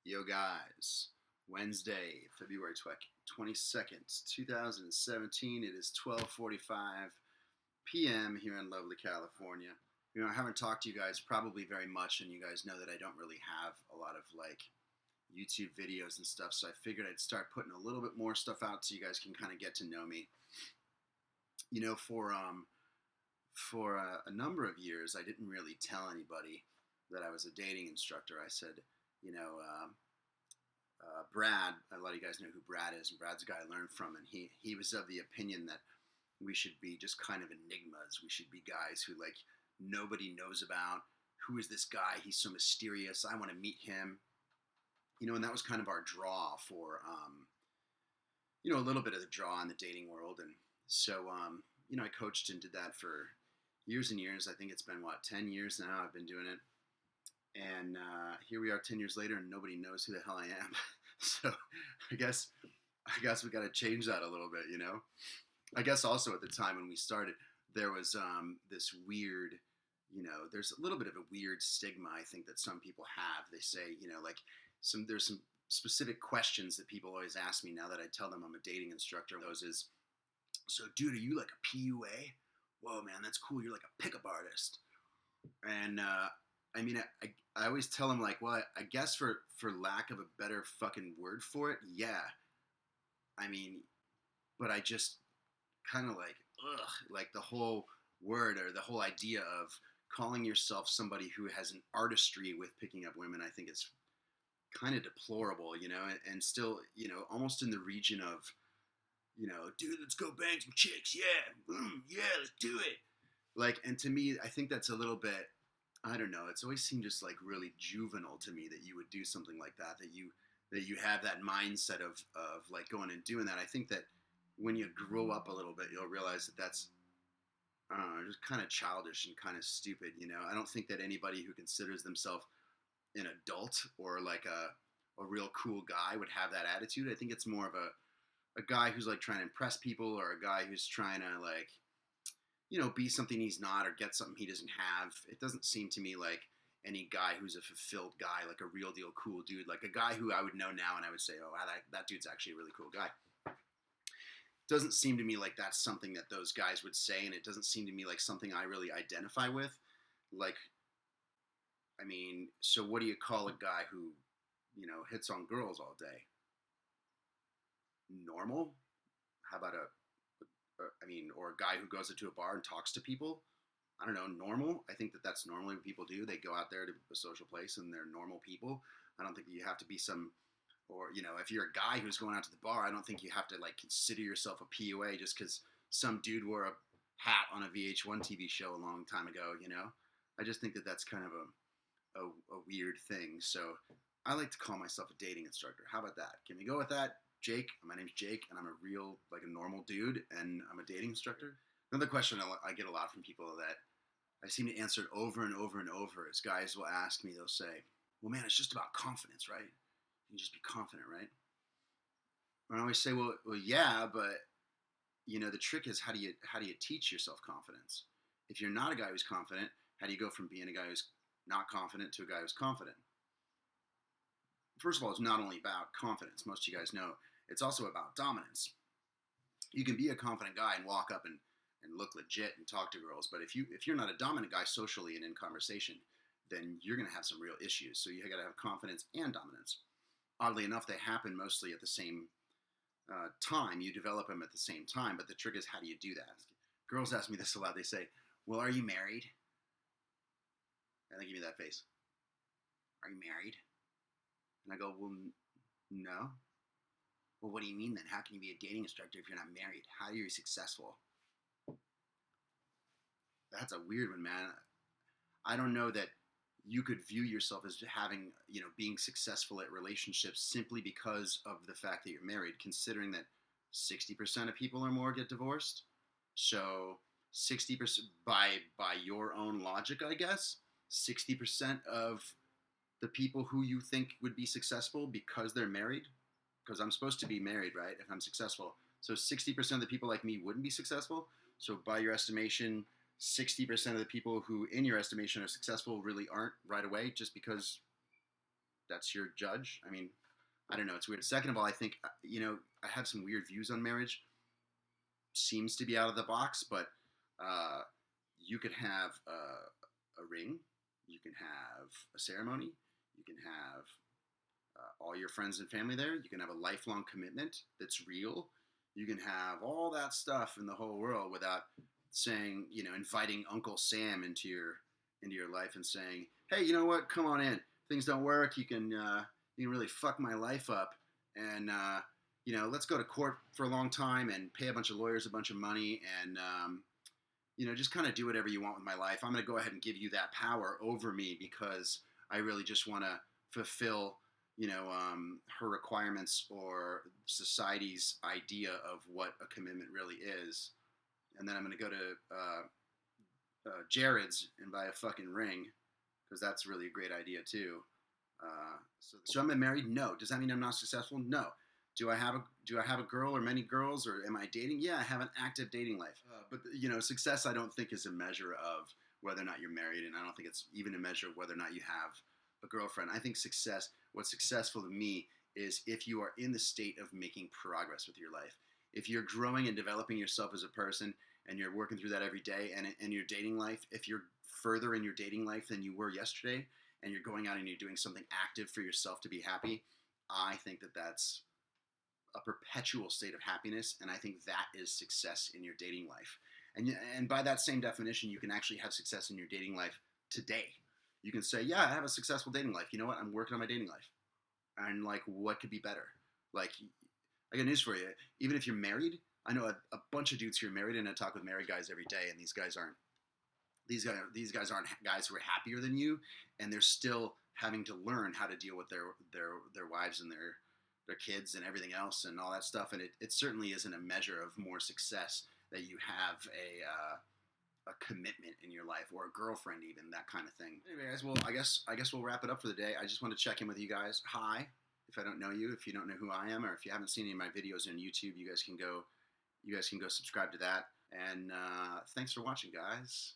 Yo, guys. Wednesday, February 22nd, 2017. It is 12:45 p.m. here in lovely California. I haven't talked to you guys probably very much, and you guys know that I don't really have a lot of YouTube videos and stuff, so I figured I'd start putting a little bit more stuff out so you guys can kind of get to know me. For a number of years, I didn't really tell anybody that I was a dating instructor. I said, Brad, a lot of you guys know who Brad is, and Brad's a guy I learned from, and he was of the opinion that we should be just kind of enigmas. We should be guys who nobody knows about. Who is this guy? He's so mysterious. I want to meet him. And that was kind of our draw for, a little bit of the draw in the dating world. And so, I coached and did that for years and years. I think it's been, 10 years now I've been doing it. And here we are 10 years later, and nobody knows who the hell I am. So I guess we got to change that a little bit, I guess also at the time when we started, there was this weird, there's a little bit of a weird stigma, I think, that some people have. They say, there's some specific questions that people always ask me now that I tell them I'm a dating instructor. Those is, so dude, are you like a PUA? Whoa, man, that's cool. You're like a pickup artist. And I always tell them, well, I guess for lack of a better fucking word for it, yeah. But I just kind of the whole word or the whole idea of calling yourself somebody who has an artistry with picking up women, I think it's kind of deplorable, and still, almost in the region of, dude, let's go bang some chicks, yeah, yeah, let's do it. And to me, I think that's a little bit, I don't know. It's always seemed just really juvenile to me that you would do something like that. That you have that mindset of going and doing that. I think that when you grow up a little bit, you'll realize that that's just kind of childish and kind of stupid. I don't think that anybody who considers themselves an adult or a real cool guy would have that attitude. I think it's more of a guy who's trying to impress people, or a guy who's trying to be something he's not, or get something he doesn't have. It doesn't seem to me like any guy who's a fulfilled guy, like a real deal cool dude, like a guy who I would know now and I would say, oh, wow, that dude's actually a really cool guy. It doesn't seem to me like that's something that those guys would say, and it doesn't seem to me like something I really identify with. So what do you call a guy who, hits on girls all day? Normal? How about or a guy who goes into a bar and talks to people? I don't know, normal? I think that that's normally what people do. They go out there to a social place and they're normal people. I don't think you have to be if you're a guy who's going out to the bar, I don't think you have to consider yourself a PUA just because some dude wore a hat on a VH1 TV show a long time ago, I just think that that's kind of a weird thing. So I like to call myself a dating instructor. How about that? Can we go with that? Jake, my name's Jake, and I'm a real, a normal dude, and I'm a dating instructor. Another question I get a lot from people that I seem to answer it over and over and over is guys will ask me, they'll say, well, man, it's just about confidence, right? You can just be confident, right? And I always say, well, yeah, but, the trick is how do you teach yourself confidence? If you're not a guy who's confident, how do you go from being a guy who's not confident to a guy who's confident? First of all, it's not only about confidence. Most of you guys know it's also about dominance. You can be a confident guy and walk up and look legit and talk to girls, but if you're not a dominant guy socially and in conversation, then you're going to have some real issues. So you got to have confidence and dominance. Oddly enough, they happen mostly at the same time. You develop them at the same time, but the trick is how do you do that? Girls ask me this a lot. They say, well, are you married? And they give me that face. Are you married? And I go, well, no. Well, what do you mean then? How can you be a dating instructor if you're not married? How are you successful? That's a weird one, man. I don't know that you could view yourself as having, being successful at relationships simply because of the fact that you're married, considering that 60% of people or more get divorced. So 60%, by your own logic, I guess, 60% of the people who you think would be successful because they're married, because I'm supposed to be married, right, if I'm successful. So 60% of the people like me wouldn't be successful. So by your estimation, 60% of the people who, in your estimation, are successful really aren't right away just because that's your judge. I mean, I don't know. It's weird. Second of all, I think I have some weird views on marriage. Seems to be out of the box, but uh, you could have a ring, you can have a ceremony, you can have all your friends and family there. You can have a lifelong commitment that's real. You can have all that stuff in the whole world without saying, inviting Uncle Sam into your life and saying, "Hey, you know what? Come on in. Things don't work. You can really fuck my life up, and let's go to court for a long time and pay a bunch of lawyers a bunch of money and just kind of do whatever you want with my life. I'm going to go ahead and give you that power over me because I really just want to fulfill, her requirements or society's idea of what a commitment really is. And then I'm going to go to Jared's and buy a fucking ring because that's really a great idea too. So am I married? No. Does that mean I'm not successful? No. Do I have a girl or many girls, or am I dating? Yeah, I have an active dating life. But success I don't think is a measure of whether or not you're married, and I don't think it's even a measure of whether or not you have a girlfriend. I think what's successful to me is if you are in the state of making progress with your life. If you're growing and developing yourself as a person and you're working through that every day, and in your dating life, if you're further in your dating life than you were yesterday, and you're going out and you're doing something active for yourself to be happy, I think that that's a perpetual state of happiness, and I think that is success in your dating life. And by that same definition, you can actually have success in your dating life today. You can say, yeah, I have a successful dating life. You know what? I'm working on my dating life. And, like, what could be better? Like, I got news for you. Even if you're married, I know a bunch of dudes who are married, and I talk with married guys every day, and these guys aren't guys who are happier than you, and they're still having to learn how to deal with their wives and their kids and everything else and all that stuff. And it certainly isn't a measure of more success that you have a commitment in your life, or a girlfriend, even that kind of thing. Anyway, guys, well, I guess we'll wrap it up for the day. I just want to check in with you guys. Hi, if I don't know you, if you don't know who I am, or if you haven't seen any of my videos on YouTube, you guys can go subscribe to that. And thanks for watching, guys.